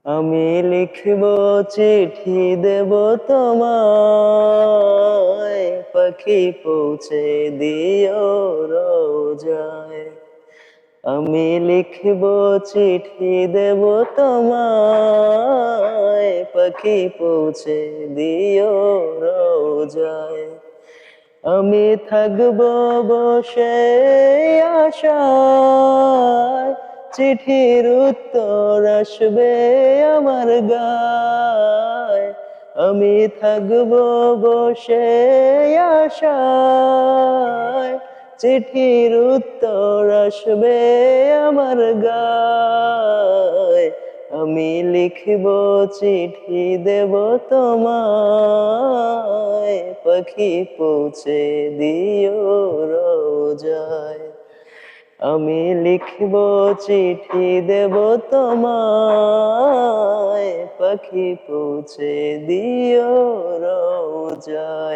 আমি লিখব চিঠি দেব তোমায়, পাখি পৌঁছে দিও রোজায়। আমি লিখব চিঠি দেব তোমায়, পাখি পৌঁছে দিও রোজায়। আমি থাকবো বসে আশায়, চিঠির উত্তর আসবে আমার গায়। আমি থাকবো বসে আশায়, চিঠির উত্তর আসবে আমার গায়। আমি লিখব চিঠি দেব তোমায়, পাখি পৌঁছে দিও রোজায়। আমি লিখব চিঠি দেব তোমায়, পাখি পৌঁছে দিও রোজায়।